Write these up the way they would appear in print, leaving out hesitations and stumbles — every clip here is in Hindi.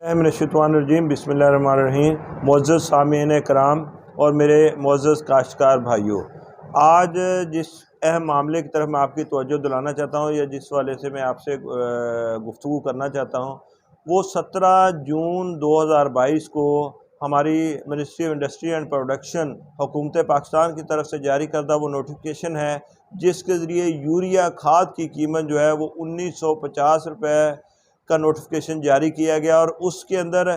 मिनश्शैतानिर्रजीम बिस्मिल्लाहिर्रहमानिर्रहीम। मुअज़्ज़ज़ सामीन कराम और मेरे मुअज़्ज़ज़ काश्तकार भाइयों, आज जिस अहम मामले की तरफ मैं आपकी तवज्जो दिलाना चाहता हूँ या जिस वाले से मैं आपसे गुफ्तगू करना चाहता हूँ वो 17 जून 2022 को हमारी ministry of industry and production हुकूमत पाकिस्तान की तरफ से जारी करदा वो नोटिफिकेशन है, जिसके ज़रिए यूरिया खाद की कीमत जो है वो 1950 रुपये का नोटिफिकेशन जारी किया गया। और उसके अंदर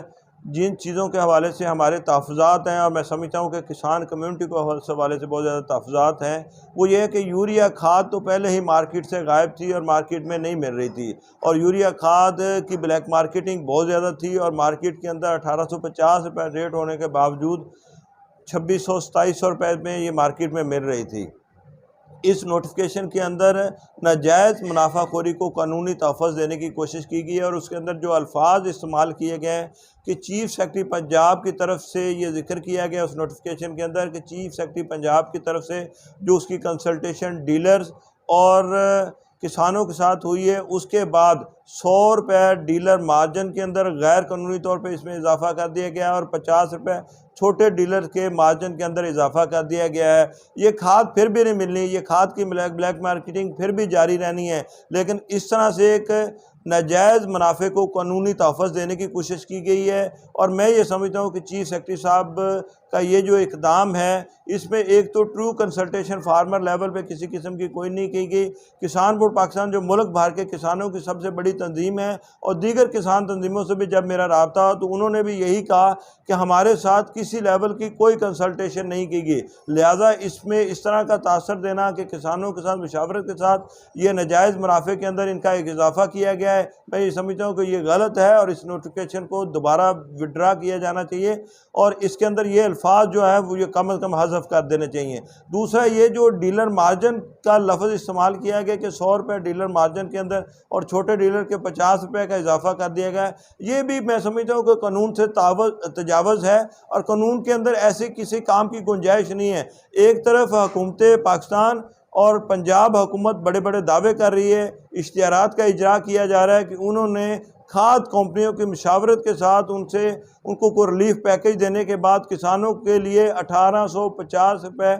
जिन चीज़ों के हवाले से हमारे तहफ़्फ़ुज़ात हैं और मैं समझता हूँ कि किसान कम्यूनिटी को हवाले से बहुत ज़्यादा तहफ़्फ़ुज़ात हैं, वो ये है कि यूरिया खाद तो पहले ही मार्केट से गायब थी और मार्केट में नहीं मिल रही थी, और यूरिया खाद की ब्लैक मार्केटिंग बहुत ज़्यादा थी और मार्केट के अंदर 1850 रुपये रेट होने के बावजूद 2600-2700 रुपये में ये मार्केट में मिल रही थी। इस नोटिफिकेशन के अंदर नाजायज़ मुनाफाखोरी को कानूनी तहफ़्फ़ुज़ देने की कोशिश की गई है और उसके अंदर जो अल्फाज इस्तेमाल किए गए हैं कि चीफ़ सेक्रेटरी पंजाब की तरफ से ये जिक्र किया गया उस नोटिफिकेशन के अंदर कि चीफ़ सेक्रेटरी पंजाब की तरफ से जो उसकी कंसल्टेशन डीलर्स और किसानों के साथ हुई है, उसके बाद 100 रुपये डीलर मार्जिन के अंदर गैर कानूनी तौर पे इसमें इजाफा कर दिया गया और 50 रुपये छोटे डीलर के मार्जिन के अंदर इजाफा कर दिया गया है। ये खाद फिर भी नहीं मिलनी, ये खाद की ब्लैक मार्केटिंग फिर भी जारी रहनी है, लेकिन इस तरह से एक नाजायज़ मुनाफे को कानूनी तहफ़्फ़ुज़ देने की कोशिश की गई है। और मैं ये समझता हूँ कि चीफ़ सेक्रेटरी साहब का ये जो इक़दाम है इसमें एक तो ट्रू कंसल्टेशन फार्मर लेवल पे किसी किस्म की कोई नहीं की गई। किसान बोर्ड पाकिस्तान जो मुल्क भर के किसानों की सबसे बड़ी तंजीम है और दीगर किसान तंजीमों से भी जब मेरा रब्ता हो तो उन्होंने भी यही कहा कि हमारे साथ किसी लेवल की कोई कंसल्टेशन नहीं की गई, लिहाजा इसमें इस तरह का तासर देना कि किसानों के साथ मुशावरत के साथ ये नाजायज़ मुनाफे के अंदर इनका एक इजाफा किया गया है, मैं ये समझता हूँ कि ये गलत है और इस नोटिफिकेशन को दोबारा विड्रा किया जाना चाहिए और इसके अंदर ये अल्फाज जो है वो ये कम अज़ कम हज़फ कर देने चाहिए। दूसरा, ये जो डीलर मार्जिन का लफ्ज़ इस्तेमाल किया गया कि 100 रुपये डीलर मार्जिन के अंदर और छोटे डीलर के 50 रुपये का इजाफा कर दिया गया, ये भी मैं समझता हूँ कि कानून से तजावज़ है और कानून के अंदर ऐसे किसी काम की गुंजाइश नहीं है। एक तरफ हुकूमत पाकिस्तान और पंजाब हुकूमत बड़े बड़े दावे कर रही है, इश्तिहारात का इजरा किया जा रहा है कि उन्होंने खाद कंपनियों की मुशावरत के साथ उनको कोई रिलीफ पैकेज देने के बाद किसानों के लिए 1850 रुपये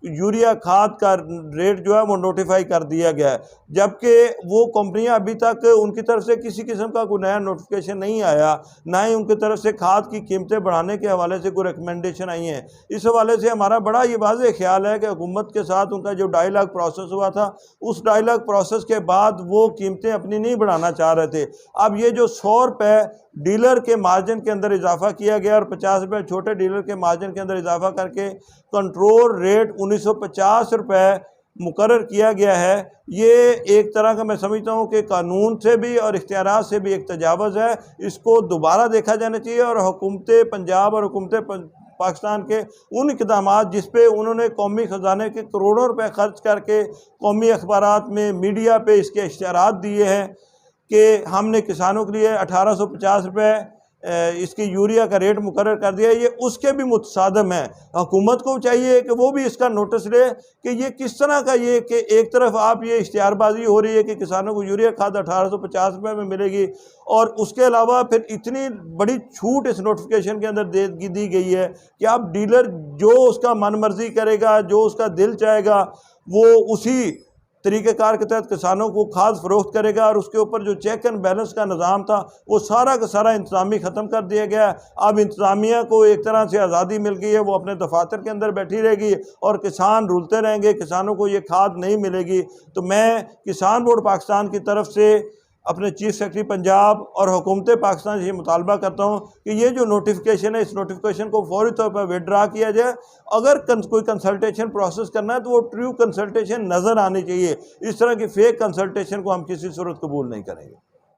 यूरिया खाद का रेट जो है वो नोटिफाई कर दिया गया है, जबकि वो कंपनियां अभी तक उनकी तरफ से किसी किस्म का कोई नया नोटिफिकेशन नहीं आया, ना ही उनकी तरफ से खाद की कीमतें बढ़ाने के हवाले से कोई रिकमेंडेशन आई हैं। इस हवाले से हमारा बड़ा ये वाज़ेह ख्याल है कि हुकूमत के साथ उनका जो डायलॉग प्रोसेस हुआ था, उस डायलॉग प्रोसेस के बाद वो कीमतें अपनी नहीं बढ़ाना चाह रहे थे। अब ये जो 100 रुपये डीलर के मार्जिन के अंदर इजाफा किया गया और 50 रुपये छोटे डीलर के मार्जिन के अंदर इजाफा करके कंट्रोल रेट 1950 रुपये मुकर्रर किया गया है, ये एक तरह का मैं समझता हूँ कि कानून से भी और इख्तियारात से भी एक तजावज़ है। इसको दोबारा देखा जाना चाहिए और हुकूमत पंजाब और हुकूमत पाकिस्तान के उन इक़दामात जिस पे उन्होंने कौमी ख़जाने के करोड़ों रुपए खर्च करके कौमी अखबारात में मीडिया पे इसके इश्तिहारात दिए हैं कि हमने किसानों के लिए 1850 रुपये इसकी यूरिया का रेट मुकर्रर कर दिया, ये उसके भी मुतसादम है। हुकूमत को चाहिए कि वो भी इसका नोटिस ले कि ये किस तरह का ये कि एक तरफ आप ये इश्तिहारबाजी हो रही है कि किसानों को यूरिया खाद 1850 रुपये में मिलेगी और उसके अलावा फिर इतनी बड़ी छूट इस नोटिफिकेशन के अंदर दी गई है कि आप डीलर जो उसका मन मर्जी करेगा, जो उसका दिल चाहेगा, वो उसी तरीक़ेकार के तहत किसानों को खाद फरोख्त करेगा और उसके ऊपर जो चेक एंड बैलेंस का निज़ाम था वो सारा का सारा इंतज़ामी ख़त्म कर दिया गया। अब इंतज़ामिया को एक तरह से आज़ादी मिल गई है, वो अपने दफातर के अंदर बैठी रहेगी और किसान रुलते रहेंगे, किसानों को ये खाद नहीं मिलेगी। तो मैं किसान बोर्ड पाकिस्तान की तरफ से अपने चीफ़ सेक्रेटरी पंजाब और हुकूमत पाकिस्तान से ये मुतालबा करता हूँ कि ये जो नोटिफिकेशन है इस नोटिफिकेशन को फौरी तौर पर विड्रा किया जाए। अगर कोई कंसल्टेशन प्रोसेस करना है तो वो ट्रू कंसल्टेशन नज़र आनी चाहिए, इस तरह की फेक कंसल्टेशन को हम किसी सूरत कबूल नहीं करेंगे।